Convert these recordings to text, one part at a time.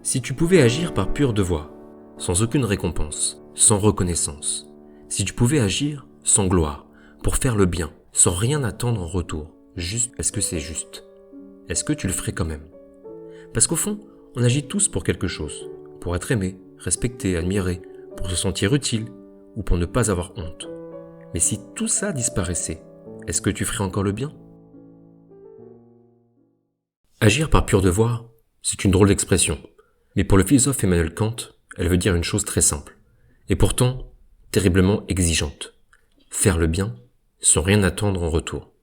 Si tu pouvais agir par pur devoir, sans aucune récompense, sans reconnaissance, si tu pouvais agir sans gloire, pour faire le bien, sans rien attendre en retour, juste parce que c'est juste, est-ce que tu le ferais quand même? Parce qu'au fond, on agit tous pour quelque chose, pour être aimé, respecté, admiré, pour se sentir utile ou pour ne pas avoir honte. Mais si tout ça disparaissait, est-ce que tu ferais encore le bien? Agir par pur devoir, c'est une drôle d'expression. Mais pour le philosophe Emmanuel Kant, elle veut dire une chose très simple, et pourtant terriblement exigeante. Faire le bien sans rien attendre en retour.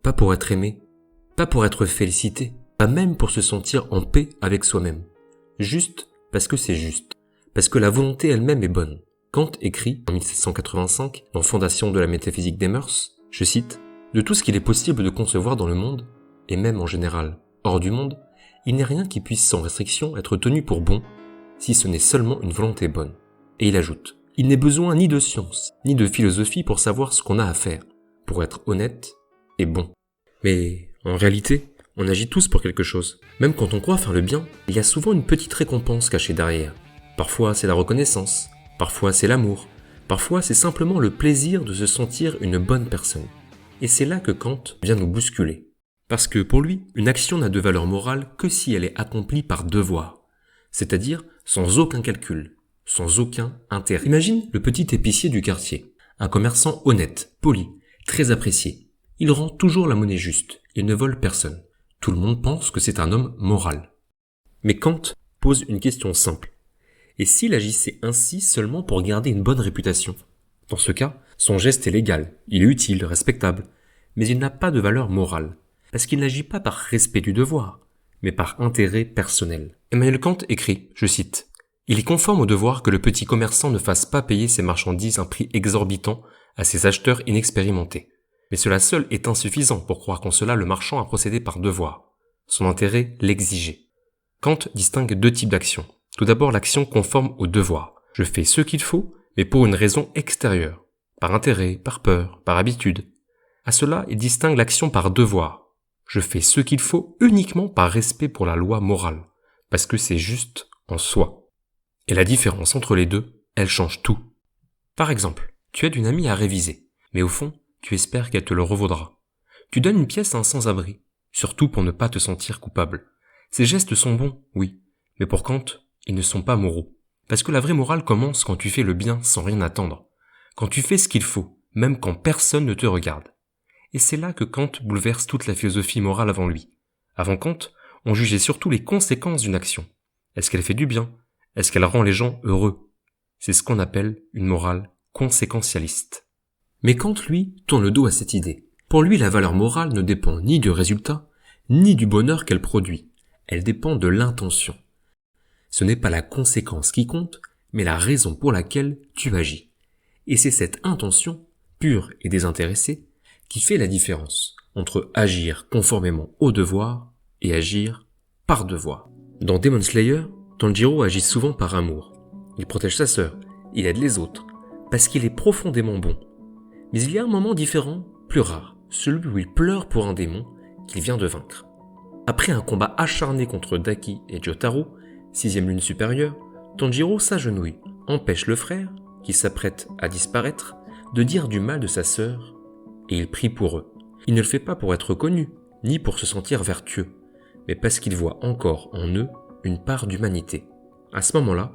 Pas pour être aimé, pas pour être félicité, pas même pour se sentir en paix avec soi-même. Juste parce que c'est juste, parce que la volonté elle-même est bonne. Kant écrit en 1785 dans Fondation de la métaphysique des mœurs, je cite, « De tout ce qu'il est possible de concevoir dans le monde, et même en général hors du monde, il n'est rien qui puisse sans restriction être tenu pour bon, si ce n'est seulement une volonté bonne. » Et il ajoute, « Il n'est besoin ni de science, ni de philosophie pour savoir ce qu'on a à faire, pour être honnête et bon. » Mais en réalité, on agit tous pour quelque chose. Même quand on croit faire le bien, il y a souvent une petite récompense cachée derrière. Parfois c'est la reconnaissance, parfois c'est l'amour, parfois c'est simplement le plaisir de se sentir une bonne personne. Et c'est là que Kant vient nous bousculer. Parce que pour lui, une action n'a de valeur morale que si elle est accomplie par devoir, c'est-à-dire sans aucun calcul, sans aucun intérêt. Imagine le petit épicier du quartier, un commerçant honnête, poli, très apprécié. Il rend toujours la monnaie juste, il ne vole personne. Tout le monde pense que c'est un homme moral. Mais Kant pose une question simple. Et s'il agissait ainsi seulement pour garder une bonne réputation? Dans ce cas, son geste est légal, il est utile, respectable, mais il n'a pas de valeur morale. Parce qu'il n'agit pas par respect du devoir, mais par intérêt personnel. Emmanuel Kant écrit, je cite, « Il est conforme au devoir que le petit commerçant ne fasse pas payer ses marchandises un prix exorbitant à ses acheteurs inexpérimentés. Mais cela seul est insuffisant pour croire qu'en cela le marchand a procédé par devoir. Son intérêt l'exigeait. » Kant distingue deux types d'actions. Tout d'abord l'action conforme au devoir. Je fais ce qu'il faut, mais pour une raison extérieure, par intérêt, par peur, par habitude. À cela, il distingue l'action par devoir. Je fais ce qu'il faut uniquement par respect pour la loi morale, parce que c'est juste en soi. Et la différence entre les deux, elle change tout. Par exemple, tu aides une amie à réviser, mais au fond, tu espères qu'elle te le revaudra. Tu donnes une pièce à un sans-abri, surtout pour ne pas te sentir coupable. Ces gestes sont bons, oui, mais pour Kant, ils ne sont pas moraux. Parce que la vraie morale commence quand tu fais le bien sans rien attendre, quand tu fais ce qu'il faut, même quand personne ne te regarde. Et c'est là que Kant bouleverse toute la philosophie morale avant lui. Avant Kant, on jugeait surtout les conséquences d'une action. Est-ce qu'elle fait du bien? Est-ce qu'elle rend les gens heureux? C'est ce qu'on appelle une morale conséquentialiste. Mais Kant, lui, tourne le dos à cette idée. Pour lui, la valeur morale ne dépend ni du résultat, ni du bonheur qu'elle produit. Elle dépend de l'intention. Ce n'est pas la conséquence qui compte, mais la raison pour laquelle tu agis. Et c'est cette intention, pure et désintéressée, qui fait la différence entre agir conformément au devoir et agir par devoir. Dans Demon Slayer, Tanjiro agit souvent par amour. Il protège sa sœur, il aide les autres, parce qu'il est profondément bon. Mais il y a un moment différent, plus rare, celui où il pleure pour un démon qu'il vient de vaincre. Après un combat acharné contre Daki et Jotaro, 6e lune supérieure, Tanjiro s'agenouille, empêche le frère, qui s'apprête à disparaître, de dire du mal de sa sœur, et il prie pour eux. Il ne le fait pas pour être connu, ni pour se sentir vertueux, mais parce qu'il voit encore en eux une part d'humanité. À ce moment-là,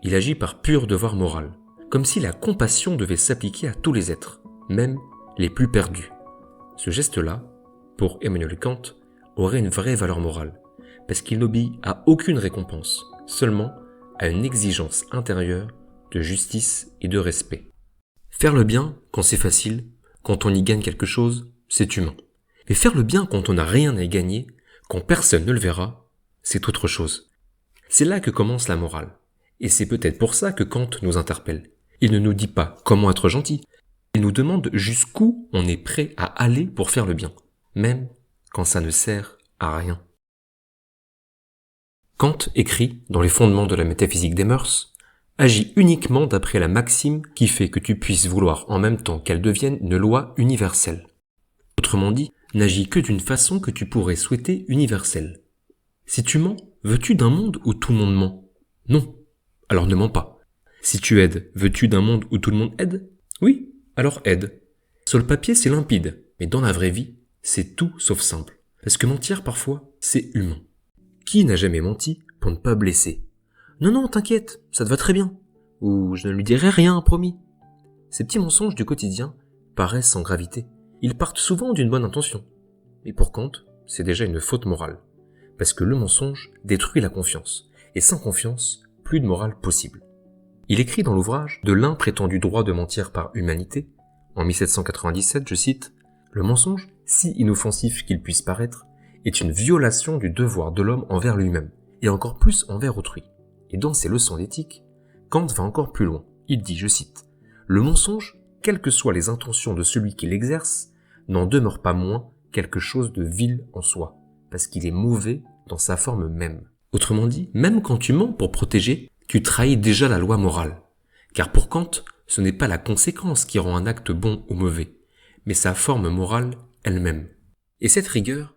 il agit par pur devoir moral, comme si la compassion devait s'appliquer à tous les êtres, même les plus perdus. Ce geste-là, pour Emmanuel Kant, aurait une vraie valeur morale, parce qu'il n'obéit à aucune récompense, seulement à une exigence intérieure de justice et de respect. Faire le bien, quand c'est facile, quand on y gagne quelque chose, c'est humain. Mais faire le bien quand on n'a rien à y gagner, quand personne ne le verra, c'est autre chose. C'est là que commence la morale. Et c'est peut-être pour ça que Kant nous interpelle. Il ne nous dit pas comment être gentil. Il nous demande jusqu'où on est prêt à aller pour faire le bien, même quand ça ne sert à rien. Kant écrit dans les fondements de la métaphysique des mœurs, « Agis uniquement d'après la maxime qui fait que tu puisses vouloir en même temps qu'elle devienne une loi universelle. » Autrement dit, n'agis que d'une façon que tu pourrais souhaiter universelle. Si tu mens, Veux-tu d'un monde où tout le monde ment? Non. Alors ne mens pas. Si tu aides, veux-tu d'un monde où tout le monde aide? Oui. Alors aide. Sur le papier, c'est limpide, mais dans la vraie vie, c'est tout sauf simple. Parce que mentir, parfois, c'est humain. Qui n'a jamais menti pour ne pas blesser? Non, non, t'inquiète, ça te va très bien. Ou je ne lui dirai rien, promis. Ces petits mensonges du quotidien paraissent sans gravité. Ils partent souvent d'une bonne intention. Mais pour Kant, c'est déjà une faute morale. Parce que le mensonge détruit la confiance. Et sans confiance, plus de morale possible. Il écrit dans l'ouvrage de l'un prétendu droit de mentir par humanité, en 1797, je cite, « Le mensonge, si inoffensif qu'il puisse paraître, est une violation du devoir de l'homme envers lui-même, et encore plus envers autrui. » Et dans ses leçons d'éthique, Kant va encore plus loin. Il dit, je cite, « Le mensonge, quelles que soient les intentions de celui qui l'exerce, n'en demeure pas moins quelque chose de vil en soi, parce qu'il est mauvais dans sa forme même. » Autrement dit, même quand tu mens pour protéger, tu trahis déjà la loi morale. Car pour Kant, ce n'est pas la conséquence qui rend un acte bon ou mauvais, mais sa forme morale elle-même. Et cette rigueur,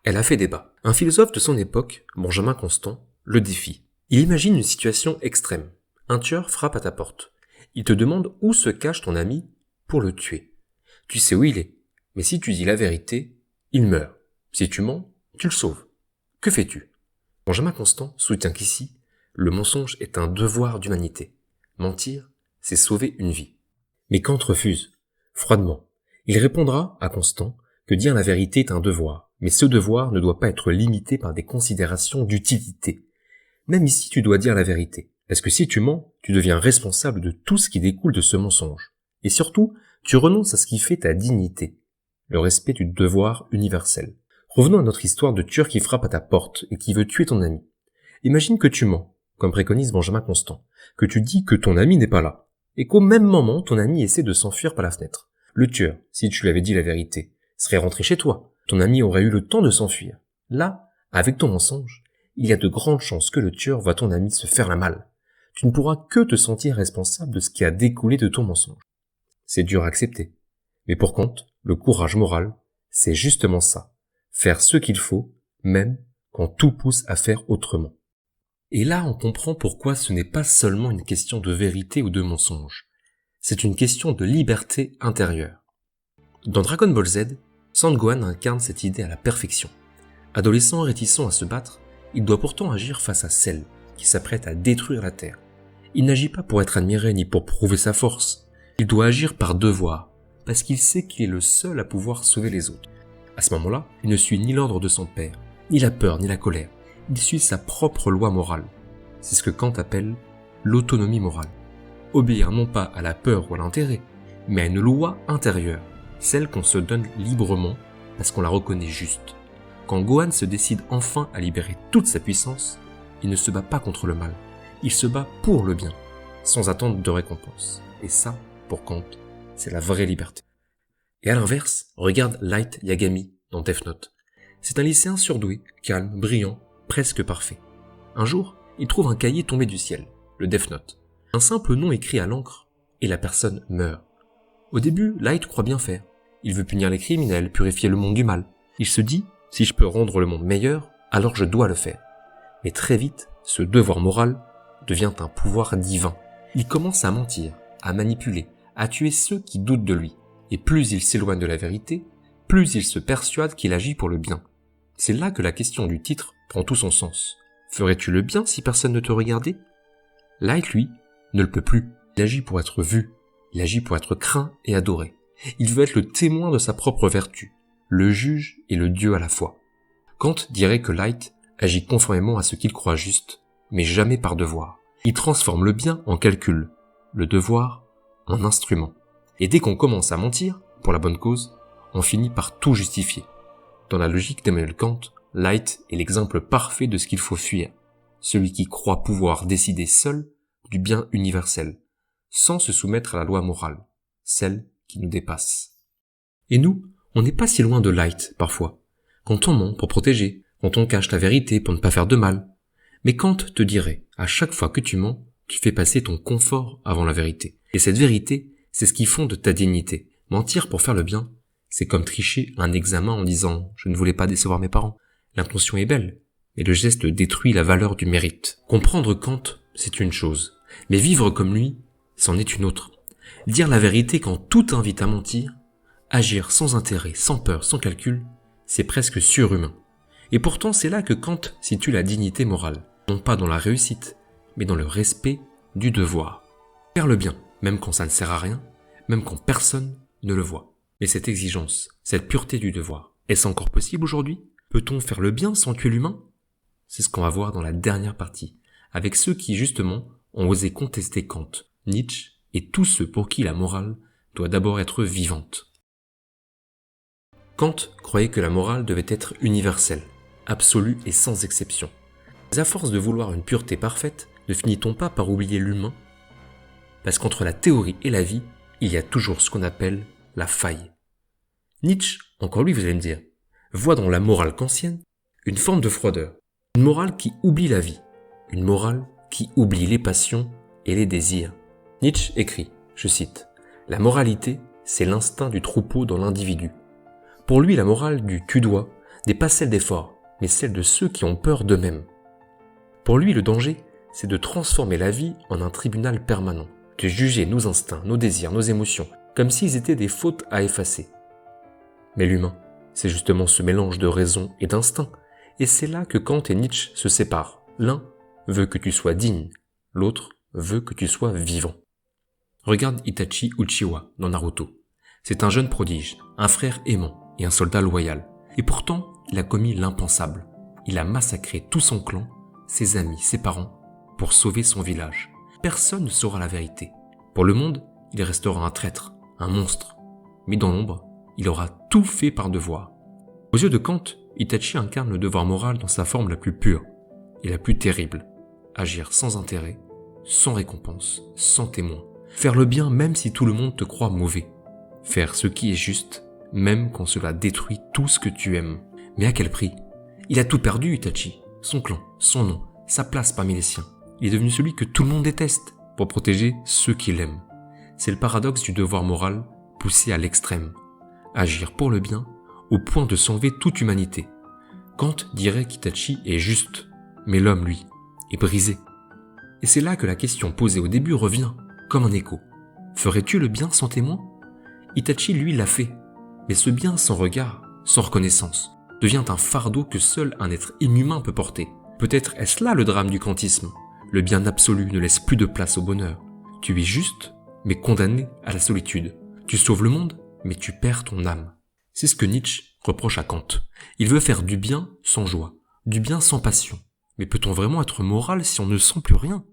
elle a fait débat. Un philosophe de son époque, Benjamin Constant, le défie. Il imagine une situation extrême. Un tueur frappe à ta porte. Il te demande où se cache ton ami pour le tuer. Tu sais où il est, mais si tu dis la vérité, il meurt. Si tu mens, tu le sauves. Que fais-tu? Benjamin Constant soutient qu'ici, le mensonge est un devoir d'humanité. Mentir, c'est sauver une vie. Mais Kant refuse, froidement. Il répondra à Constant que dire la vérité est un devoir, mais ce devoir ne doit pas être limité par des considérations d'utilité. Même ici, tu dois dire la vérité, parce que si tu mens, tu deviens responsable de tout ce qui découle de ce mensonge. Et surtout, tu renonces à ce qui fait ta dignité, le respect du devoir universel. Revenons à notre histoire de tueur qui frappe à ta porte et qui veut tuer ton ami. Imagine que tu mens, comme préconise Benjamin Constant, que tu dis que ton ami n'est pas là, et qu'au même moment, ton ami essaie de s'enfuir par la fenêtre. Le tueur, si tu lui avais dit la vérité, serait rentré chez toi. Ton ami aurait eu le temps de s'enfuir. Là, avec ton mensonge, il y a de grandes chances que le tueur voie ton ami se faire la malle. Tu ne pourras que te sentir responsable de ce qui a découlé de ton mensonge. C'est dur à accepter. Mais pour Kant, le courage moral, c'est justement ça. Faire ce qu'il faut, même quand tout pousse à faire autrement. Et là, on comprend pourquoi ce n'est pas seulement une question de vérité ou de mensonge. C'est une question de liberté intérieure. Dans Dragon Ball Z, Son Gohan incarne cette idée à la perfection. Adolescent réticent à se battre, il doit pourtant agir face à Cell, qui s'apprête à détruire la Terre. Il n'agit pas pour être admiré ni pour prouver sa force. Il doit agir par devoir, parce qu'il sait qu'il est le seul à pouvoir sauver les autres. À ce moment-là, il ne suit ni l'ordre de son père, ni la peur, ni la colère. Il suit sa propre loi morale. C'est ce que Kant appelle l'autonomie morale. Obéir non pas à la peur ou à l'intérêt, mais à une loi intérieure, celle qu'on se donne librement parce qu'on la reconnaît juste. Quand Gohan se décide enfin à libérer toute sa puissance, il ne se bat pas contre le mal, il se bat pour le bien, sans attendre de récompense. Et ça, pour Kant, c'est la vraie liberté. Et à l'inverse, regarde Light Yagami dans Death Note. C'est un lycéen surdoué, calme, brillant, presque parfait. Un jour, il trouve un cahier tombé du ciel, le Death Note. Un simple nom écrit à l'encre, et la personne meurt. Au début, Light croit bien faire. Il veut punir les criminels, purifier le monde du mal. Il se dit, si je peux rendre le monde meilleur, alors je dois le faire. Mais très vite, ce devoir moral devient un pouvoir divin. Il commence à mentir, à manipuler, à tuer ceux qui doutent de lui. Et plus il s'éloigne de la vérité, plus il se persuade qu'il agit pour le bien. C'est là que la question du titre prend tout son sens. Ferais-tu le bien si personne ne te regardait? Light, lui, ne le peut plus. Il agit pour être vu. Il agit pour être craint et adoré. Il veut être le témoin de sa propre vertu, le juge et le Dieu à la fois. Kant dirait que Light agit conformément à ce qu'il croit juste, mais jamais par devoir. Il transforme le bien en calcul, le devoir en instrument. Et dès qu'on commence à mentir, pour la bonne cause, on finit par tout justifier. Dans la logique d'Emmanuel Kant, Light est l'exemple parfait de ce qu'il faut fuir. Celui qui croit pouvoir décider seul du bien universel, sans se soumettre à la loi morale, celle qui nous dépasse. Et nous, on n'est pas si loin de Light, parfois. Quand on ment pour protéger, quand on cache la vérité pour ne pas faire de mal. Mais Kant te dirait, à chaque fois que tu mens, tu fais passer ton confort avant la vérité. Et cette vérité, c'est ce qui fonde ta dignité. Mentir pour faire le bien, c'est comme tricher un examen en disant « je ne voulais pas décevoir mes parents ». L'intention est belle, et le geste détruit la valeur du mérite. Comprendre Kant, c'est une chose, mais vivre comme lui, c'en est une autre. Dire la vérité quand tout invite à mentir, agir sans intérêt, sans peur, sans calcul, c'est presque surhumain. Et pourtant, c'est là que Kant situe la dignité morale, non pas dans la réussite, mais dans le respect du devoir. Faire le bien, même quand ça ne sert à rien, même quand personne ne le voit. Mais cette exigence, cette pureté du devoir, est-ce encore possible aujourd'hui? Peut-on faire le bien sans tuer l'humain? C'est ce qu'on va voir dans la dernière partie, avec ceux qui, justement, ont osé contester Kant, Nietzsche et tous ceux pour qui la morale doit d'abord être vivante. Kant croyait que la morale devait être universelle, absolue et sans exception. Mais à force de vouloir une pureté parfaite, ne finit-on pas par oublier l'humain? Parce qu'entre la théorie et la vie, il y a toujours ce qu'on appelle la faille. Nietzsche, encore lui vous allez me dire, voit dans la morale kantienne une forme de froideur, une morale qui oublie la vie, une morale qui oublie les passions et les désirs. Nietzsche écrit, je cite, « La moralité, c'est l'instinct du troupeau dans l'individu. Pour lui, la morale du tu-dois n'est pas celle des forts, mais celle de ceux qui ont peur d'eux-mêmes. Pour lui, le danger, c'est de transformer la vie en un tribunal permanent, de juger nos instincts, nos désirs, nos émotions, comme s'ils étaient des fautes à effacer. Mais l'humain, c'est justement ce mélange de raison et d'instinct, et c'est là que Kant et Nietzsche se séparent. L'un veut que tu sois digne, l'autre veut que tu sois vivant. Regarde Itachi Uchiwa dans Naruto. C'est un jeune prodige, un frère aimant et un soldat loyal. Et pourtant, il a commis l'impensable. Il a massacré tout son clan, ses amis, ses parents, pour sauver son village. Personne ne saura la vérité. Pour le monde, il restera un traître, un monstre. Mais dans l'ombre, il aura tout fait par devoir. Aux yeux de Kant, Itachi incarne le devoir moral dans sa forme la plus pure et la plus terrible. Agir sans intérêt, sans récompense, sans témoin. Faire le bien même si tout le monde te croit mauvais. Faire ce qui est juste, même quand cela détruit tout ce que tu aimes. Mais à quel prix? Il a tout perdu, Itachi. Son clan, son nom, sa place parmi les siens. Il est devenu celui que tout le monde déteste pour protéger ceux qu'il aime. C'est le paradoxe du devoir moral poussé à l'extrême. Agir pour le bien au point de s'enlever toute humanité. Kant dirait qu'Itachi est juste, mais l'homme, lui, est brisé. Et c'est là que la question posée au début revient, comme un écho. Ferais-tu le bien sans témoin? Itachi, lui, l'a fait. Mais ce bien sans regard, sans reconnaissance, devient un fardeau que seul un être inhumain peut porter. Peut-être est-ce là le drame du kantisme. Le bien absolu ne laisse plus de place au bonheur. Tu es juste, mais condamné à la solitude. Tu sauves le monde, mais tu perds ton âme. C'est ce que Nietzsche reproche à Kant. Il veut faire du bien sans joie, du bien sans passion. Mais peut-on vraiment être moral si on ne sent plus rien?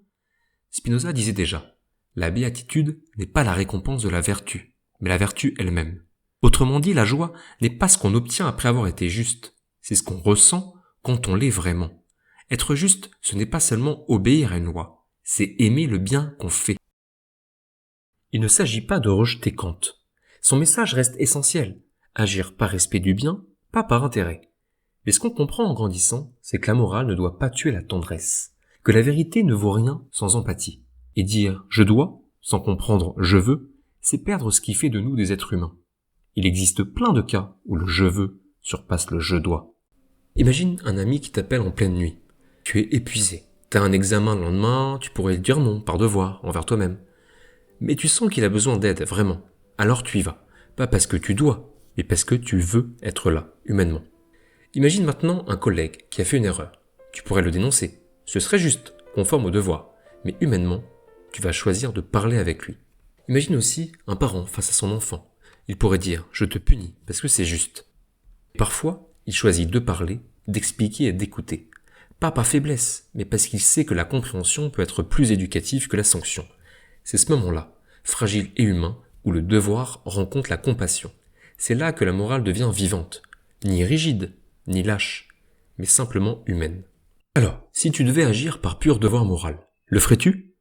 Spinoza disait déjà, la béatitude n'est pas la récompense de la vertu, mais la vertu elle-même. Autrement dit, la joie n'est pas ce qu'on obtient après avoir été juste, c'est ce qu'on ressent quand on l'est vraiment. Être juste, ce n'est pas seulement obéir à une loi, c'est aimer le bien qu'on fait. Il ne s'agit pas de rejeter Kant. Son message reste essentiel, agir par respect du bien, pas par intérêt. Mais ce qu'on comprend en grandissant, c'est que la morale ne doit pas tuer la tendresse, que la vérité ne vaut rien sans empathie. Et dire « je dois » sans comprendre « je veux », c'est perdre ce qui fait de nous des êtres humains. Il existe plein de cas où le « je veux » surpasse le « je dois ». Imagine un ami qui t'appelle en pleine nuit. Tu es épuisé. T'as un examen le lendemain, tu pourrais dire non, par devoir, envers toi-même. Mais tu sens qu'il a besoin d'aide, vraiment. Alors tu y vas. Pas parce que tu dois, mais parce que tu veux être là, humainement. Imagine maintenant un collègue qui a fait une erreur. Tu pourrais le dénoncer. Ce serait juste, conforme au devoir. Mais humainement, tu vas choisir de parler avec lui. Imagine aussi un parent face à son enfant. Il pourrait dire « je te punis parce que c'est juste ». Parfois, il choisit de parler, d'expliquer et d'écouter. Pas par faiblesse, mais parce qu'il sait que la compréhension peut être plus éducative que la sanction. C'est ce moment-là, fragile et humain, où le devoir rencontre la compassion. C'est là que la morale devient vivante, ni rigide, ni lâche, mais simplement humaine. Alors, si tu devais agir par pur devoir moral, le ferais-tu?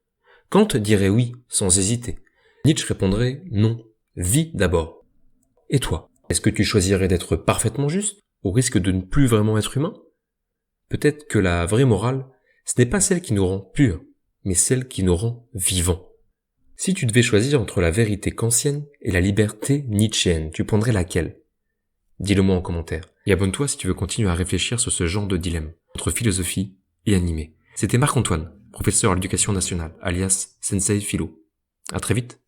Kant dirait oui, sans hésiter. Nietzsche répondrait non, vis d'abord. Et toi, est-ce que tu choisirais d'être parfaitement juste, au risque de ne plus vraiment être humain? Peut-être que la vraie morale, ce n'est pas celle qui nous rend purs, mais celle qui nous rend vivants. Si tu devais choisir entre la vérité kantienne et la liberté nietzschéenne, tu prendrais laquelle? Dis-le moi en commentaire. Et abonne-toi si tu veux continuer à réfléchir sur ce genre de dilemme, entre philosophie et animé. C'était Marc-Antoine, professeur à l'éducation nationale, alias Sensei Philo. À très vite.